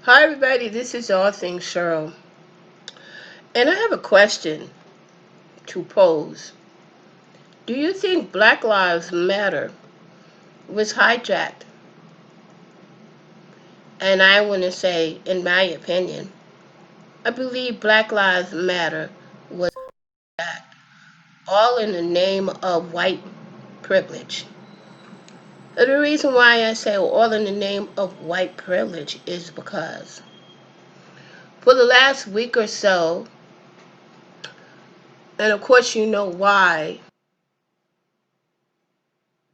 Hi, everybody. This is All Things Cheryl. And I have a question to pose. Do you think Black Lives Matter was hijacked? And I want to say, in my opinion, I believe Black Lives Matter was hijacked, all in the name of white privilege. And the reason why I say all in the name of white privilege is because for the last week or so, and of course you know why,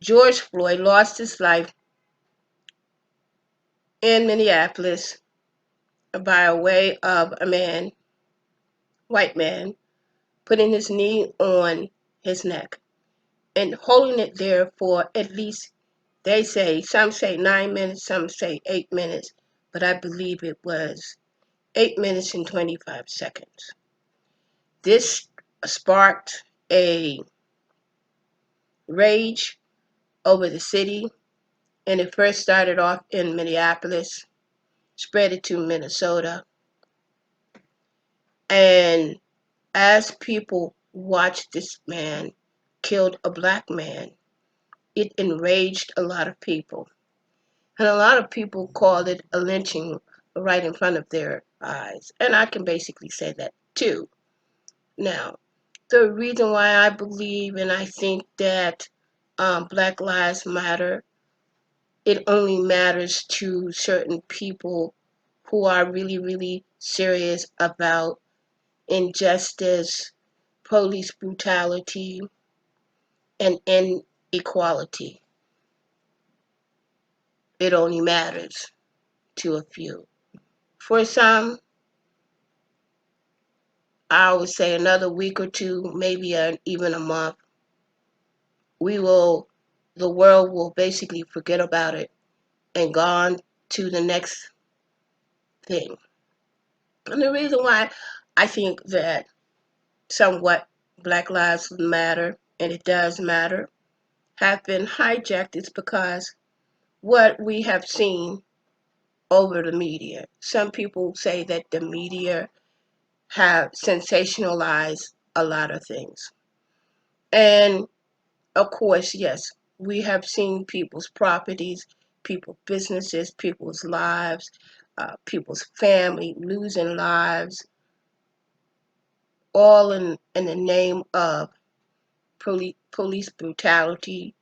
George Floyd lost his life in Minneapolis by way of a man, white man, putting his knee on his neck and holding it there for at least, some say 9 minutes, some say 8 minutes, but I believe it was 8 minutes and 25 seconds. This sparked a rage over the city, and it first started off in Minneapolis, spread it to Minnesota, and as people watched this man killed a black man, it enraged a lot of people. And a lot of people called it a lynching right in front of their eyes. And I can basically say that too. Now, the reason why I believe and I think that Black Lives Matter, it only matters to certain people who are really, really serious about injustice, police brutality, and inequality. It only matters to a few. For some, I would say another week or two, maybe even a month, we will, the world will basically forget about it and go on to the next thing. And the reason why I think that somewhat Black Lives Matter, and it does matter, have been hijacked is because what we have seen over the media. Some people say that the media have sensationalized a lot of things. And of course, yes, we have seen people's properties, people's businesses, people's lives, people's family losing lives, all in the name of police brutality.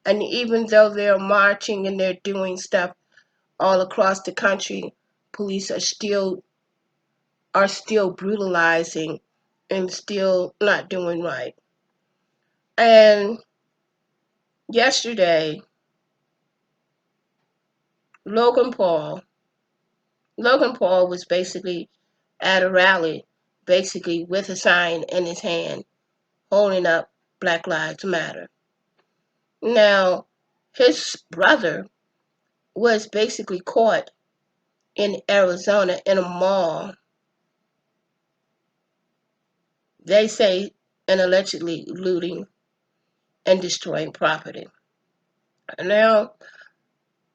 And even though they're marching and they're doing stuff all across the country, police are still brutalizing and still not doing right. And yesterday, Logan Paul, Logan Paul was basically at a rally, basically with a sign in his hand, holding up Black Lives Matter. Now, his brother was basically caught in Arizona in a mall, they say, and allegedly looting and destroying property. Now,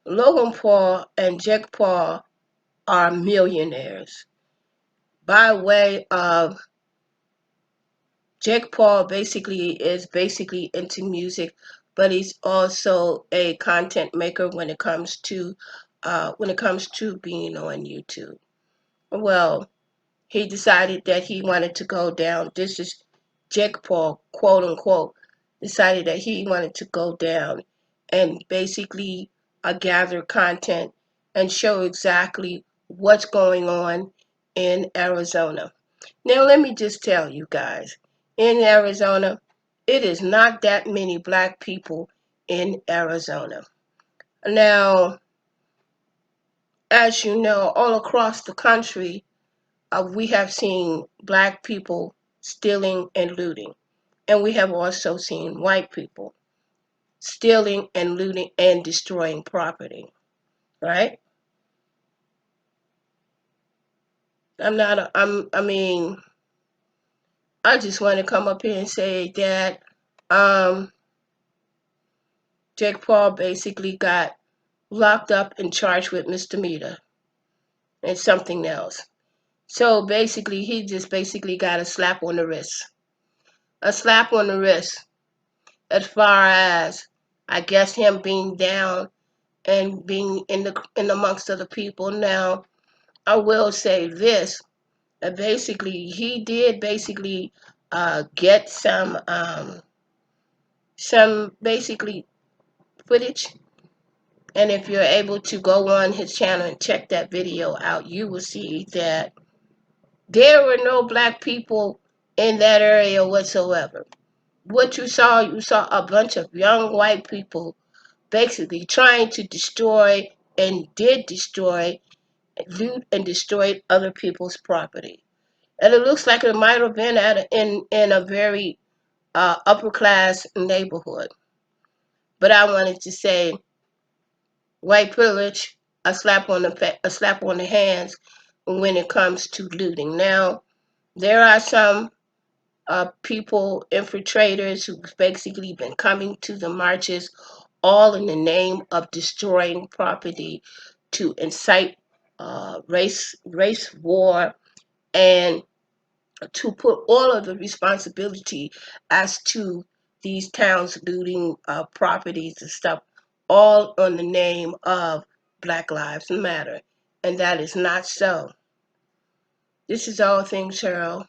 Logan Paul and Jake Paul are millionaires by way of Jake Paul is basically into music, but he's also a content maker when it comes to being on YouTube. Well, he decided that he wanted to go down. This is Jake Paul, quote unquote, decided that he wanted to go down and basically gather content and show exactly what's going on in Arizona. Now, let me just tell you guys, in Arizona, it is not that many black people in Arizona. Now, as you know, all across the country, we have seen black people stealing and looting. And we have also seen white people stealing and looting and destroying property, right? I mean, I just want to come up here and say that um, Jake Paul basically got locked up and charged with misdemeanor. and something else. So basically, he just basically got a slap on the wrist. A slap on the wrist as far as, I guess, him being down and being in amongst other people. Now, I will say this. Basically, he did basically get some basically footage. And if you're able to go on his channel and check that video out, you will see that there were no black people in that area whatsoever. What you saw a bunch of young white people basically trying to destroy and did destroy, loot and destroy other people's property. And it looks like it might have been in a very upper class neighborhood. But I wanted to say, white privilege, a slap on the hands when it comes to looting. Now, there are some people, infiltrators, who've basically been coming to the marches all in the name of destroying property to incite race war, and to put all of the responsibility as to these towns looting properties and stuff, all on the name of Black Lives Matter. And that is not so. This is All Things Cheryl,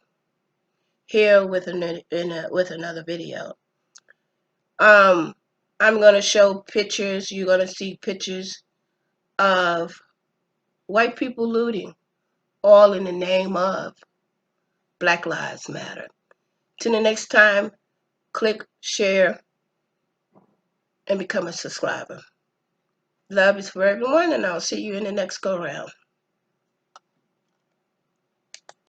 here with another video. I'm gonna show pictures. You're gonna see pictures of white people looting, all in the name of Black Lives Matter. Till the next time, click, share, and become a subscriber. Love is for everyone, and I'll see you in the next go round.